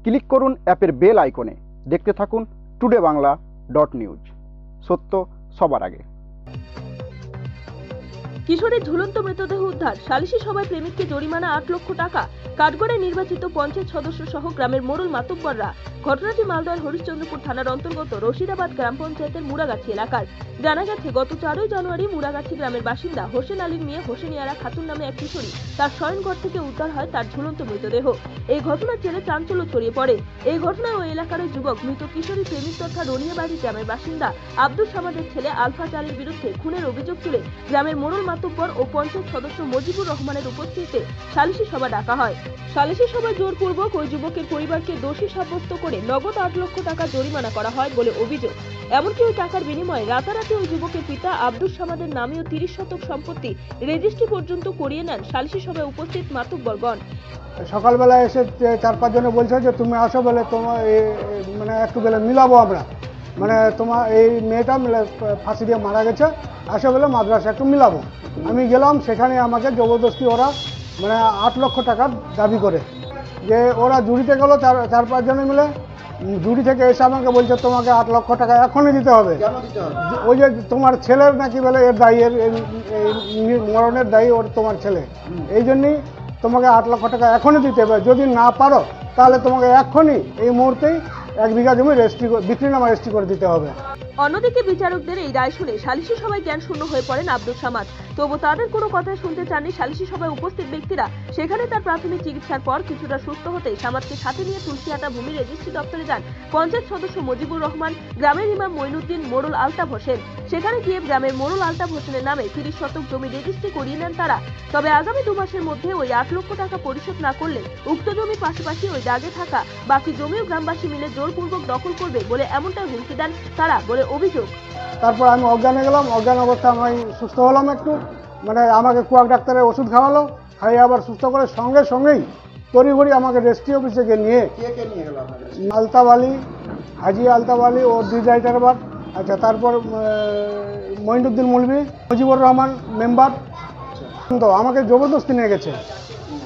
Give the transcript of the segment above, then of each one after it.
Click করুন অ্যাপের bell আইকনে। দেখতে থাকুন today.bangla.news। সত্য সবার আগে। কিশোরের ঝুলন্ত মৃতদেহ উদ্ধার, সালিশি সভায় প্রেমিককে জরিমানা 8 লক্ষ টাকা। কাঠগড়ায় নির্বাচিত পঞ্চায়েত সদস্য সহ গ্রামের মোড়ল মাতব্বররা। ঘটনাটি মালদহের হরিশ্চন্দ্রপুর থানার অন্তর্গত রশিদাবাদ গ্রাম পঞ্চায়েতের মুড়াগাছি এলাকার। জানা গেছে, গত 4 জানুয়ারি মুড়াগাছি গ্রামের বাসিন্দা হোসেন আলীর মেয়ে হোসেনিয়ারা খাতুন নামে এক কিশোরী তার শয়নঘর থেকে উদ্ধার হয় তার ঝুলন্ত মৃতদেহ। এই ঘটনার জেরে চাঞ্চল্য ছড়িয়ে পড়ে। এই ঘটনায় ওই এলাকার যুবক মৃত কিশোরী প্রেমিক তথা রনিয়াবাড়ি গ্রামের বাসিন্দা আব্দুল সামাদের ছেলে আলফাজ আলীর বিরুদ্ধে খুনের অভিযোগ তুলে গ্রামের মোড়ল মাতব্বর ও পঞ্চায়েত সদস্য মজিবুর রহমানের উপস্থিতিতে সালিশি সভা ডাকা হয়। সালিশি সভায় জোরপূর্বক ওই যুবকের পরিবারকে দোষী সাব্যস্ত করে নগদ 8 লক্ষ টাকা জরিমানা করা হয় বলে অভিযোগ। এমনকি ওই টাকার বিনিময়ে রাতারাতি ওই যুবকের পিতা আব্দুল সামাদের নামেও 30 শতক সম্পত্তি রেজিস্ট্রি পর্যন্ত করিয়ে নেন সালিশি সভায় উপস্থিত মাতব্বরগণ। সকালবেলা এসে 4-5 জনে বলছে যে তুমি আসো, বলে তোমার মানে একটু বলে মিলাবো আমরা, মানে তোমার এই মেয়েটা ফাঁসি দিয়ে মারা গেছে, আসো বলে মাদ্রাসা একটু মিলাবো। আমি গেলাম, সেখানে আমাকে জবরদস্তি ওরা মানে 8 লক্ষ টাকা দাবি করে, যে ওরা জুড়িতে গেলো 4-5 জনে মিলে। জুড়ি থেকে এসে আমাকে বলছে তোমাকে 8 লক্ষ টাকা এখনই দিতে হবে। ওই যে তোমার ছেলের নাকি বলে এর দায়ী, এর মরণের দায়ী ওর তোমার ছেলে, এই জন্যই তোমাকে 8 লক্ষ টাকা এখনই দিতে হবে। যদি না পারো তাহলে তোমাকে এখনই এই মুহূর্তেই 1 বিঘা জমি বিক্রিনামা রেজিস্ট্রি করে দিতে হবে। অন্যদিকে বিচারকদের এই রায় শুনে সালিশি সভায় জ্ঞান শূন্য হয়ে পড়েন আব্দুল সামাদ। তবু তাদের কোনো কথা শুনতে চাননি সালিশি সভায় উপস্থিত ব্যক্তিরা। সেখানে তার প্রাথমিক চিকিৎসার পর কিছুটা সুস্থ হতে সামাদকে সাথে নিয়ে তুলসিহাটা ভূমি রেজিস্ট্রি দপ্তরে যান পঞ্চায়েত সদস্য মজিবুর রহমান, গ্রামের ইমাম মঈনুদ্দিন, মোড়ল আলতাফ হোসেন। সেখানে গিয়ে গ্রামের মোড়ল আলতাফ হোসেনের নামে 30 শতক জমি রেজিস্ট্রি করিয়ে নেন তারা। তবে আগামী 2 মাসের মধ্যে ওই 8 লক্ষ টাকা পরিশোধ না করলে উক্ত জমির পাশাপাশি ওই দাগে থাকা বাকি জমিও গ্রামবাসী মিলে জোরপূর্বক দখল করবে বলে এমনটাই হুমকি দেন তারা বলে অভিযোগ। তারপর আমি অজ্ঞানে গেলাম, অজ্ঞান অবস্থায় আমি সুস্থ হলাম একটু, মানে আমাকে কুয়াক ডাক্তারের ওষুধ খাওয়ালো, খাইয়ে আবার সুস্থ করে সঙ্গেই তড়িঘড়ি আমাকে রেজিস্ট্রি অফিসে নিয়ে আলতাফ আলী, হাজি আলতাফ আলী ও ডিজাইটার বার, আচ্ছা, তারপর মঈনুদ্দিন মৌলভী, মুজিবুর রহমান মেম্বার, তো আমাকে জবরদস্তি নিয়ে গেছে।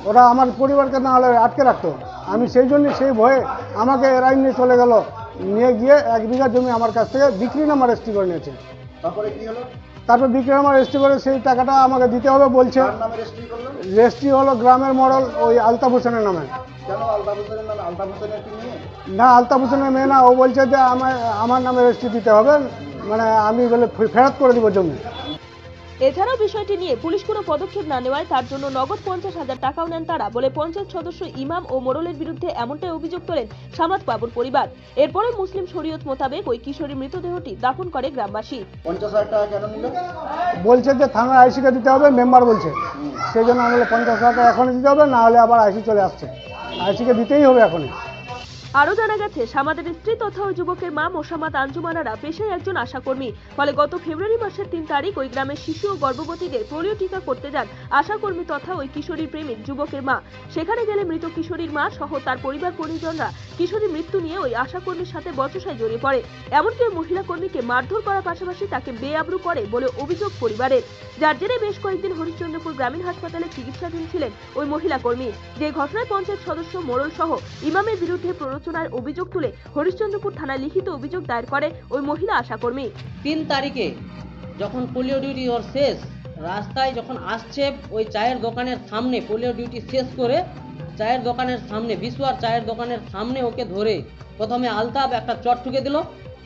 ওরা আমার পরিবারকে না হলে আটকে রাখতো, আমি সেই জন্য সেই ভয়ে আমাকে এরাই নিয়ে চলে গেল, নিয়ে গিয়ে 1 বিঘা জমি আমার কাছ থেকে বিক্রিনামা রেজিস্ট্রি করে নিয়েছে। তারপরে কি হলো? তারপর বিক্রিনামা রেজিস্ট্রি করে সেই টাকাটা আমাকে দিতে হবে বলছে। রেজিস্ট্রি হলো গ্রামের মোড়ল ওই আলতাফ হোসেনের নামে। কেন আলতাফ হোসেনের নামে? আলতাফ হোসেনের কি মেয়ে? না, আলতাফ হোসেনের মেয়ে না, ও বলছে যে আমার নামে রেজিস্ট্রি দিতে হবে, মানে আমি বলে ফেরত করে দিব জমি। এছাড়াও বিষয়টি নিয়ে পুলিশ কোনো পদক্ষেপ না নেওয়ায় তার জন্য নগদ 50,000 টাকাও নেন তারা বলে পঞ্চায়েত সদস্য ইমাম ও মোড়লের বিরুদ্ধে এমনটাই অভিযোগ তোলেন সামাদ বাবুর পরিবার। এরপরে মুসলিম শরীয়ত মোতাবেক ওই কিশোরীর মৃতদেহটি দাফন করে গ্রামবাসী। 50,000 টাকা কেন নিল? বলছে যে থানার আইসিকে দিতে হবে, মেম্বার বলছে, সেই জন্য আমি 50,000 টাকা এখনই দিতে হবে, না হলে আবার আইসি চলে আসছে, আইসিকে দিতেই হবে এখনই। আরো জানা গেছে, সামাদের স্ত্রী তথা ওই যুবকের মা মোসাম্মদ আঞ্জুমানারা পেশায় একজন আশাকর্মী। ফলে গত ফেব্রুয়ারি মাসের 3 তারিখ ওই গ্রামের শিশু ও গর্ভবতীদের পোলিও টিকা করতে যান আশাকর্মী তথা ওই কিশোরীর প্রেমিক যুবকের মা। সেখানে গেলে মৃত কিশোরীর মা সহ তার পরিবার পরিজনরা কিশোরীর মৃত্যু নিয়ে ওই আশাকর্মীর সাথে বচসায় জড়িয়ে পড়ে। এমনকি ওই মহিলা কর্মীকে মারধর করার পাশাপাশি তাকে বেআব্রু করে বলে অভিযোগ পরিবারের। যার জেরে বেশ কয়েকদিন হরিশ্চন্দ্রপুর গ্রামীণ হাসপাতালে চিকিৎসাধীন ছিলেন ওই মহিলা কর্মী। যে ঘটনায় পঞ্চায়েত সদস্য মোড়ল সহ ইমামের বিরুদ্ধে প্ররোচনার অভিযোগ তুলে হরিশ্চন্দ্রপুর থানায় লিখিত অভিযোগ দায়ের করে ওই মহিলা আশাকর্মী। 3 তারিখে যখন পোলিও ডিউটি ওর শেষ, রাস্তায় যখন আসছে ওই চায়ের দোকানের সামনে পোলিও ডিউটি শেষ করে চায়ের দোকানের সামনে, বিশুয়ার চায়ের দোকানের সামনে ওকে ধরে প্রথমে আলতাফ একটা চট ঠুকে দিল।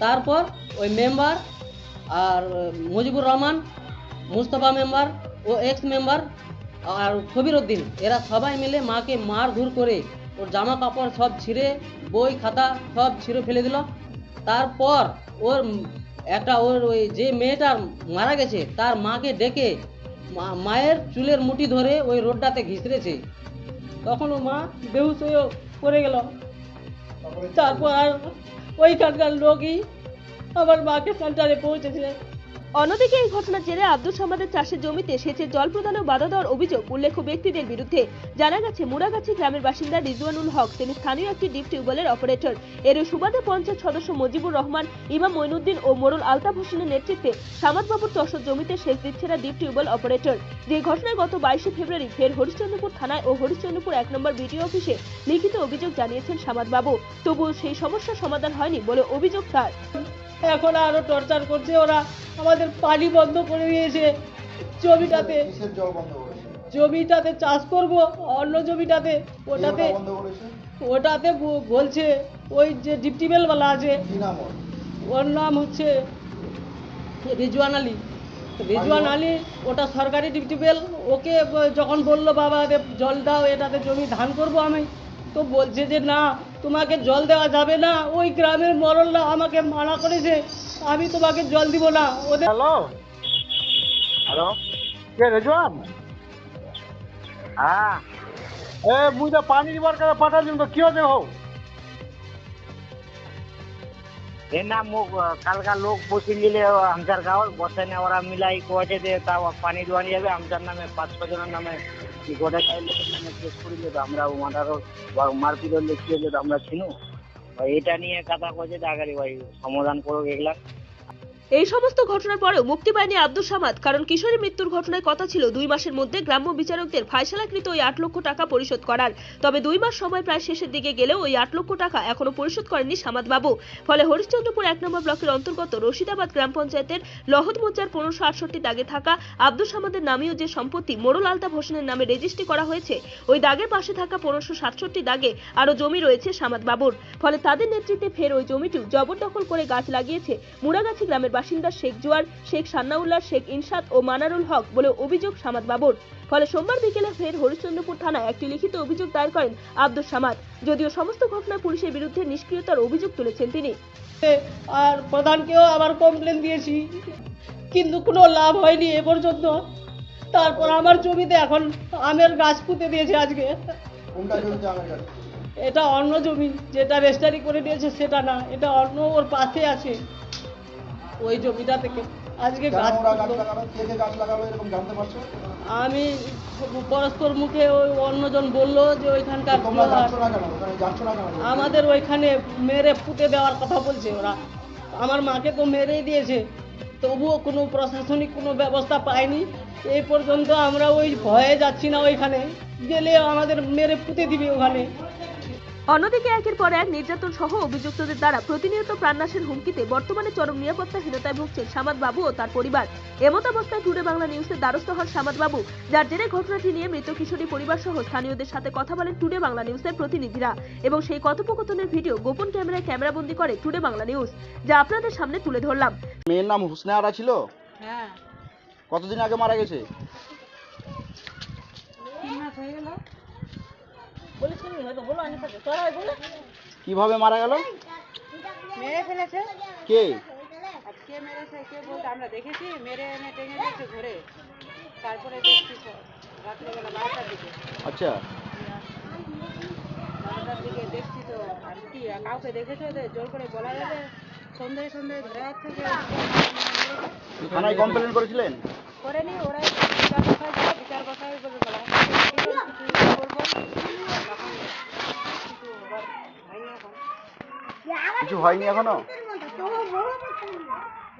তারপর ওই মেম্বার আর মুজিবুর রহমান, মুস্তফা মেম্বার ও এক্স মেম্বার আর কবির উদ্দিন, এরা সবাই মিলে মাকে মারধর করে ওর জামা কাপড় সব ছিঁড়ে, বই খাতা সব ছিঁড়ে ফেলে দিল। তারপর ওর ওই যে মেয়েটা মারা গেছে তার মাকে ডেকে মায়ের চুলের মুঠি ধরে ওই রোডটাতে ঘিসড়েছে। তখন ও মা বেহুশ হয়ে পড়ে গেল। তারপর ওইখানকার লোকই আমার মাকে সেন্টারে পৌঁছেছে। অন্যদিকে এই ঘটনার জেরে আব্দুল সামাদের চাষের জমিতে সেচের জল প্রদানে বাধা দেওয়ার অভিযোগ উল্লেখ্য ব্যক্তিদের বিরুদ্ধে। জানা গেছে মুড়াগাছি গ্রামের বাসিন্দা রিজওয়ানুল হক, তিনি স্থানীয় একটি ডিপ টিউবওয়েলের অপারেটর। এর সুবাদে পঞ্চায়েত সদস্য মুজিবুর রহমান, ইমাম মঈনুদ্দিন ও মোড়ল আলতাফ হোসেনের নেতৃত্বে সামাদবাবুর চষর জমিতে সেচ দিচ্ছেন ডিপ টিউবওয়েল অপারেটর। যে ঘটনায় গত 22 ফেব্রুয়ারি ফের হরিশ্চন্দ্রপুর থানায় ও হরিশ্চন্দ্রপুর 1 নম্বর বিডিও অফিসে লিখিত অভিযোগ জানিয়েছেন সামাদবাবু। তবুও সেই সমস্যার সমাধান হয়নি বলে অভিযোগ তার। এখন আরো টর্চার করছে ওরা, আমাদের পানি বন্ধ করে দিয়েছে। জমিটাতে কিসের জল বন্ধ করেছে? জমিটাতে চাষ করব, অন্য জমিটাতে ওটাতে কে ওটা বন্ধ করেছে? ওটাতে বলছে ওই যে ডিপটিবেল বালা আছে, কি নাম ওর? ওর নাম হচ্ছে রিজওয়ান আলী। রিজওয়ান আলী ওটা সরকারি ডিপটিবেল। ওকে যখন বললো বাবা জল দাও, এটাতে জমি ধান করব আমি, তো বলছে যে না, তোমাকে জল দেওয়া যাবে না। ওই গ্রামের মরলরা আমাকে মানা করেছে, আমি তোমাকে জল দিব না। ওদের হ্যালো হ্যালো, কে রেজওয়ান? হ্যাঁ, এ মুই তো পানি দিবার কাছে পাঠালাম, তো কি হচ্ছে হো? এ না মোক কালকা লোক বসিয়ে দিলে আমচার গাঁৱৰ বসানে ওরা মিলাই কয়েছে যে তাও পানি দেওয়া নিয়ে যাবে আমচার নামে 5-6 জনের নামে গোটা চাই লোকের নামে কেস করে দিল। আমরা ওনারও মারপিট হলে কি হলে আমরা চিনু, এটা নিয়ে কথা কয়েছে আগারি ভাই সমাধান করো এগুলা। এই সমস্ত ঘটনার পরেও মুক্তি পায়নি আব্দুল সামাদ, কারণ কিশোরী মৃত্যুর ঘটনায় কথা ছিল 2 মাসের মধ্যে গ্রাম্য বিচারকদের ফায়সালাকৃত ওই 8 লক্ষ টাকা পরিশোধ করার। তবে 2 মাস সময় প্রায় শেষের দিকে গেলেও ওই 8 লক্ষ টাকা এখনো পরিশোধ করেননি সামাদবাবু। ফলে হরিশ্চন্দ্রপুর 1 নম্বর ব্লকের অন্তর্গত রশিদাবাদ গ্রাম পঞ্চায়েতের লহদ মোজার 1568 দাগে থাকা আব্দুল সামাদের নামীয় যে সম্পত্তি মোড়ল আলতাফ হোসেনের নামে রেজিস্ট্রি করা হয়েছে, ওই দাগের পাশে থাকা 1567 দাগে আরো জমি রয়েছে সামাদবাবুর। ফলে তাদের নেতৃত্বে ফের ওই জমিটিও জবরদখল করে গাছ লাগিয়েছে মুড়াগাছি গ্রামের বাসিন্দা শেখ জুয়ার, শেখ সান্নাউল্লাহ, শেখ ইনসাদ ও মানারুল হক বলে অভিযোগ সামাদবাবুর। ফলে সোমবার বিকেলে ফের হরিশ্চন্দ্রপুর থানায় একটি লিখিত অভিযোগ দায়ের করেন আব্দুল সামাদ। যদিও সমস্ত ঘটনায় পুলিশের বিরুদ্ধে নিষ্ক্রিয়তার অভিযোগ তুলেছেন তিনি। আর প্রধানকেও আবার কমপ্লেন দিয়েছি, কিন্তু কোনো লাভ হয়নি এ পর্যন্ত। তারপর আমার জমিতে এখন আমের গাছ পুঁতে দিয়েছে আজকে। কোনটা জমিতে আমার কাছে? এটা অন্য জমি, যেটা রেজিস্ট্রি করে দিয়েছে সেটা না, এটা অন্য ওর পাশে আছে ওই জমিটা থেকে আজকে কেন গাছ ওরা গাছ পুঁতলো। লাগালো? কে কে গাছ লাগালো এরকম জানতে পারছো? আমি পরস্পর মুখে ওই অন্যজন বললো যে ওইখানকার তোমরা যাচ্ছ না কেন? ওখানে যাচ্ছ না কেন? আমাদের ওইখানে মেরে পুঁতে দেওয়ার কথা বলছে ওরা। আমার মাকে তো মেরেই দিয়েছে, তবুও কোনো প্রশাসনিক কোনো ব্যবস্থা পাইনি। এই পর্যন্ত আমরা ওই ভয়ে যাচ্ছি না, ওইখানে গেলে আমাদের মেরে পুঁতে দিবে ওখানে। অন্যদিকে একের পর এক নির্যাতন সহ অভিযুক্তদের দ্বারা প্রতিনিয়ত প্রাণনাশের হুমকিতে বর্তমানে চরম নিরাপত্তাহীনতায় ভুগছেন সামাদবাবু ও তার পরিবার। এমতাবস্থায় টুডে বাংলা নিউজের দ্বারস্থ হন সামাদবাবু, যার জেরে ঘটনাটি নিয়ে মৃত কিশোরী পরিবার সহ স্থানীয়দের সাথে কথা বলেন টুডে বাংলা নিউজের প্রতিনিধিরা, এবং সেই কথোপকথনের ভিডিও গোপন ক্যামেরায় ক্যামেরাবন্দি করে টুডে বাংলা নিউজ, যা আপনাদের সামনে তুলে ধরলাম। মেয়ের নাম হুসনে আরা ছিল? হ্যাঁ, কতদিন আগে মারা গেছে? 3 মাস হয়ে গেল। কিভাবে মারা গেল? মেরে ফেলেছে। কে? আর কে মেরেছে কে বলতে আমরা দেখেছি, মেরে এনে টেনে দিয়েছে ঘরে। তারপরে দেখছি রাত্রেবেলা 12টার দিকে, আচ্ছা, 12টার দিকে দেখছি তো। আর কি কাউকে দেখেছো ওদের? জোর করে বলা যাবে? সন্ধ্যায় সন্ধ্যায় ধরে যাচ্ছে যে থানায় কমপ্লেন করেছিলেন? করেনি। ওরাই বিচার বসাইছে, বিচার বসাই বলে বলা হচ্ছে কিছু করবো। তখন কিছু আবার হয়নি এখন। কিছু হয়নি এখনো?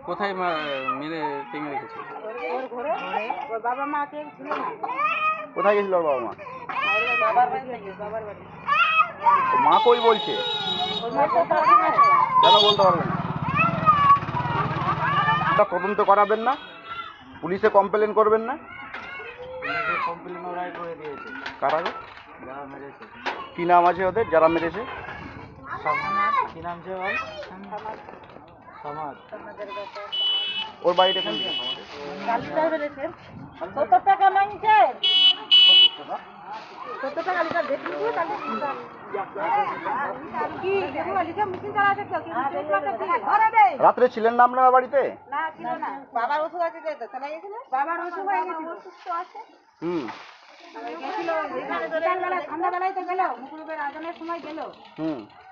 কোথায় মেরে টেঙে রেখেছে? ওর ঘরে ওর বাবা মা কে ছিল না, কোথায় গেছিল ওর বাবা মা? ওর বাবার বাড়ি থেকে, বাবার বাড়ি। তো মা কই বলছে? ওর মা তো পারবে না। কেন বলতে পারবে না? তদন্ত করাবেন না? পুলিশে কমপ্লেন করবেন না? কমপ্লেন ওরাই করে দিয়েছে, কারা গো? যারা মেরেছে। কি নাম আছে ওদের যারা মেরেছে? কি নাম ছে ভাই? সমাজ। ওর বাড়িটা কোন দিকে? গাড়িটা বেড়েছে 70 টাকা মাংছে। 70 টাকা লিটার দেখি তো তাহলে কি দেখো লিটার মেশিন চালাতে কেউ কি ঘরে দেয়। রাত্রে ছিলেন না আপনার বাড়িতে? না ছিল না, বাবার ওষুধ আছে তো চলে গেছিল। বাবার ওষুধ হয়ে গেছিল, অসুস্থ আছে। গেছিল এখানে সন্ধ্যাবেলায় তো গেল, মুকুলবের আজানের সময় গেল।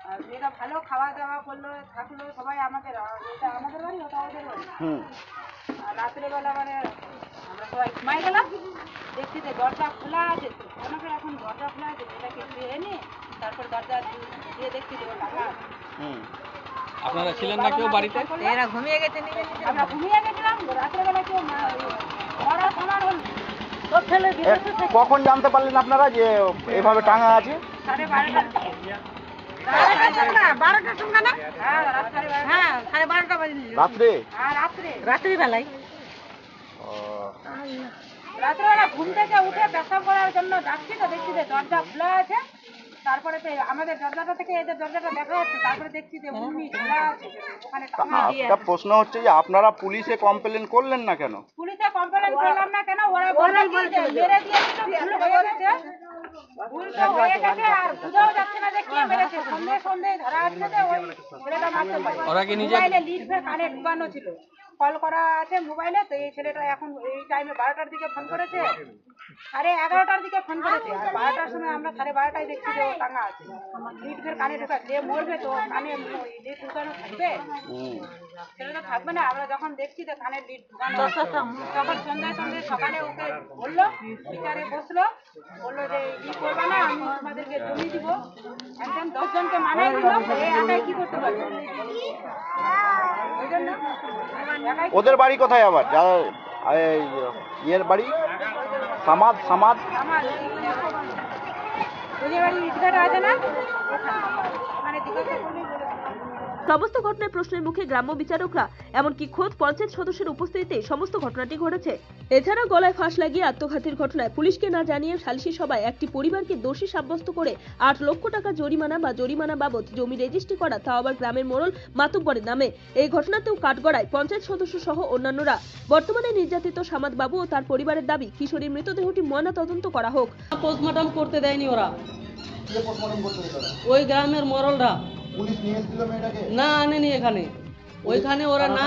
আর মেয়েটা ভালো খাওয়া দাওয়া করলো, থাকলো, সবাই আমাদের, এটা আমাদের বাড়ি, ওটা ওদের বাড়ি। হুম। আর রাত্রেবেলা মানে আমরা সবাই ঘুমাই গেলাম, দেখছি যে দরজা খোলা আছে, আমাকে এখন দরজা খোলা আছে, মেয়েটাকে শুয়ে নিয়ে তারপর দরজা দিয়ে দেখছি যে ও টাকা আছে। হুম। আপনারা ছিলেন না কেউ বাড়িতে? এরা ঘুমিয়ে গেছে, আমরা ঘুমিয়ে গেছিলাম, রাত্রেবেলা কেউ পড়ার সমান হল সব ফেলে দিয়ে কখন জানতে পারলেন আপনারা যে এভাবে টাঙা আছে? 12টার না? হ্যাঁ, হ্যাঁ, 12:30 বাজে। রাত্রে? হ্যাঁ, রাত্রিবেলায়। রাত্রেবেলা ঘুম থেকে উঠে পেশাব করার জন্য যাচ্ছি তো, দেখছি যে দরজা খোলা আছে, তারপরে তো আমাদের দরজাটা থেকে এদের দরজাটা দেখা যাচ্ছে, তারপরে দেখছি যে উনি খোলা আছে, ওখানে টাকা দিয়ে একটা প্রশ্ন হচ্ছে যে আপনারা পুলিশে কমপ্লেন করলেন না কেন? পুলিশে কমপ্লেন করলাম না কেন, ওরা বলল কি যে মেরে দিয়েছিল, ভুল হয়ে গেছে, ভুল তো হয়ে গেছে, আর বুঝাও যাচ্ছে না যে কে মেরেছে, সন্দেহ ধরা আছে যে ওই ছেলেটা মারতে পারে। ওরা কি নিজে মোবাইলে লিড ফের কানে ঢুকানো ছিল, কল করা আছে মোবাইলে, তো এই ছেলেটা এখন এই টাইমে 12টার দিকে ফোন করেছে, 11:30টার দিকে ফোন করেছে, আর 12টার সময় আমরা 12:30টায় দেখছি যে ও টাঙা আছে, লিড ফের কানে ঢুকা, যে মরবে তো কানে লিড ঢুকানো থাকবে, ছেলেটা থাকবে না। আমরা যখন দেখছি যে কানে লিড ঢুকানো, তখন সন্ধ্যায় সকালে ওকে বললো, বিচারে বসলো, বললো যে ই করবে না, আমি তোমাদেরকে জমি দিব, একজন 10 জনকে মানাই দিল, এই একাই কি করতে পারবে, ওই জন্য একাই ওদের বাড়ি কোথায় আবার? যারা এই ইয়ের বাড়ি সামাদ আমার ওই বাড়ি ইটঘাটা আছে না, ওখানে জিজ্ঞাসা করলেই বলে দেবে। সমস্ত ঘটনায় প্রশ্নের মুখে গ্রাম্য বিচারকরা, এমনকি খোদ পঞ্চায়েত সদস্যের উপস্থিতিতে সমস্ত ঘটনাটি ঘটেছে। এছাড়া গলায় ফাঁস লাগিয়ে আত্মঘাতীর ঘটনায় পুলিশকে না জানিয়ে সালিশি সভায় একটি পরিবারকে দোষী সাব্যস্ত করে 8 লক্ষ টাকা জরিমানা বা জরিমানা বাবদ জমি রেজিস্ট্রি করা, তাও আবার গ্রামের মোড়ল মাতুব্বরের নামে। এই ঘটনাতেও কাঠগড়ায় পঞ্চায়েত সদস্য সহ অন্যান্যরা। বর্তমানে নির্যাতিত সামাদ বাবু ও তার পরিবারের দাবি, কিশোরীর মৃতদেহটি ময়না তদন্ত করা হোক। পোস্টমর্টম করতে দেয়নি ওরা, যে পোস্টমর্টম করতে দিত না। ওই গ্রামের মোড়লরা পুলিশ নিয়ে এসেছিল মেয়েটাকে? না আনেনি এখানে, ওইখানে ওরা না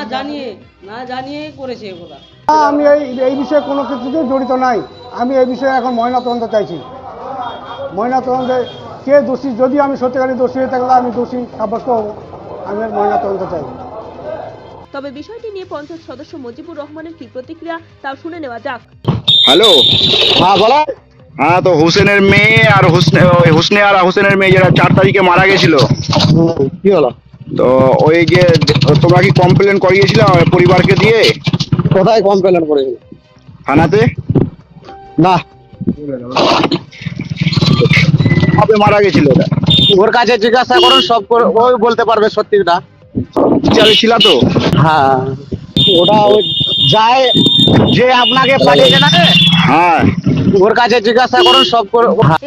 জানিয়ে করেছে ওরা। আমি এই বিষয়ে কোনো কিছুতে জড়িত নাই। আমি এই বিষয়ে এখন ময়নাতদন্ত চাইছি। ময়নাতদন্তে কে দোষী, যদি আমি সত্যিকারের দোষী হয়ে থাকলে আমি দোষী সাব্যস্ত হব, আমি ময়নাতদন্ত চাই। তবে বিষয়টি নিয়ে পঞ্চায়েত সদস্য মুজিবুর রহমানের কি প্রতিক্রিয়া, তাও শুনে নেওয়া যাক। হ্যালো। হ্যাঁ বলো। হ্যাঁ, তো হোসেনের মেয়ে আর হোসনে আর হোসেনের মেয়ে যারা 4 তারিখে মারা গেছিল, কি হলো? তো ওই যে তোমরা কি কমপ্লেন করিয়েছিল পরিবারকে দিয়ে? কোথায় কমপ্লেন করেছিল? থানাতে? না, কবে মারা গেছিল ওটা? ওর কাছে জিজ্ঞাসা করুন, সব ওই বলতে পারবে সত্যিটা। বিচারে ছিল তো? হ্যাঁ, ওটা ওই যায় যে আপনাকে পাঠিয়েছে না, হ্যাঁ, ওর কাছে জিজ্ঞাসা করুন, সব।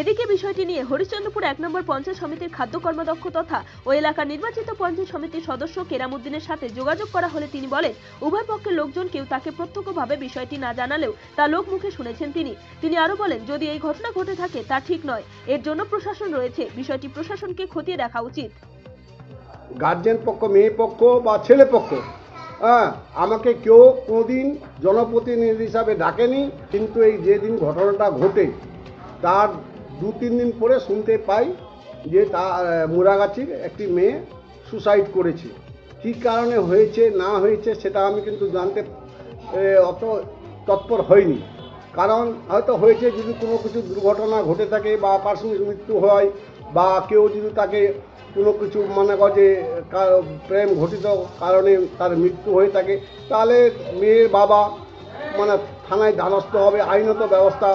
এদিকে বিষয়টি নিয়ে হরিশ্চন্দ্রপুর 1 নম্বর পঞ্চায়েত সমিতির খাদ্য কর্মাধ্যক্ষ তথা ওই এলাকার নির্বাচিত পঞ্চায়েত সমিতির সদস্য কেরামুদ্দিনের সাথে যোগাযোগ করা হলে তিনি বলেন, উভয় পক্ষের লোকজন কেউ তাকে প্রত্যক্ষভাবে বিষয়টি না জানালেও তা লোক মুখে শুনেছেন তিনি আরো বলেন, যদি এই ঘটনা ঘটে থাকে তা ঠিক নয়, এর জন্য প্রশাসন রয়েছে, বিষয়টি প্রশাসনকে খতিয়ে দেখা উচিত। গার্জেন পক্ষ, মেয়ে পক্ষ বা ছেলে পক্ষ, হ্যাঁ, আমাকে কেউ কোনোদিন জনপ্রতিনিধি হিসাবে ডাকেনি, কিন্তু এই যেদিন ঘটনাটা ঘটে তার 2-3 দিন পরে শুনতে পাই যে মুরাগাছির একটি মেয়ে সুসাইড করেছে। কী কারণে হয়েছে না হয়েছে সেটা আমি কিন্তু জানতে অত তৎপর হয়নি, কারণ হয়তো হয়েছে যদি কোনো কিছু দুর্ঘটনা ঘটে থাকে বা আকস্মিক মৃত্যু হয় বা কেউ যদি তাকে কোনো কিছু মনে করে যে প্রেম ঘটিত কারণে তার মৃত্যু হয়ে থাকে, তাহলে মেয়ের বাবা মানে থানায় দ্বারস্থ হবে, আইনত ব্যবস্থা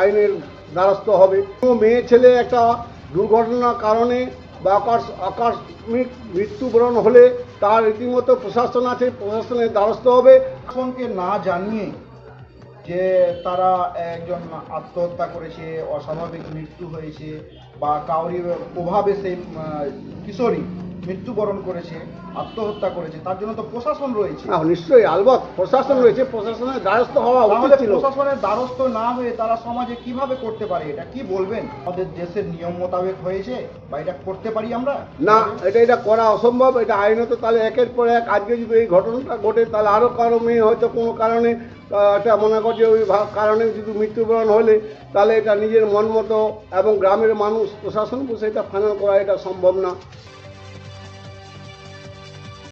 আইনের দ্বারস্থ হবে। কোনো মেয়ে ছেলে একটা দুর্ঘটনার কারণে বা আকস্মিক মৃত্যুবরণ হলে তার রীতিমতো প্রশাসন আছে, প্রশাসনের দ্বারস্থ হবে। প্রশাসনকে না জানিয়ে যে তারা একজন আত্মহত্যা করেছে, অস্বাভাবিক মৃত্যু হয়েছে বা কাউরি প্রভাবে সেই কিশোরী মৃত্যুবরণ করেছে, আত্মহত্যা করেছে, তার জন্য তো প্রশাসন রয়েছে। নিশ্চয়ই, আলবৎ প্রশাসন রয়েছে, প্রশাসনের দ্বারস্থ হওয়া উচিত ছিল। প্রশাসনের দ্বারস্থ না হয়ে তারা সমাজে কিভাবে করতে পারে, এটা কি বলবেন? আমাদের দেশের নিয়ম মোতাবেক হয়েছে বা এটা করতে পারি আমরা? না, এটা করা অসম্ভব, এটা আইনত। তাহলে একের পর এক আজকে যদি এই ঘটনাটা ঘটে তাহলে আরও কারো মেয়ে হয়তো কোনো কারণে এটা মনে করছে ওই কারণে যদি মৃত্যুবরণ হলে তাহলে এটা নিজের মন মতো এবং গ্রামের মানুষ প্রশাসন বসে এটা ফাইনাল করা এটা সম্ভব না।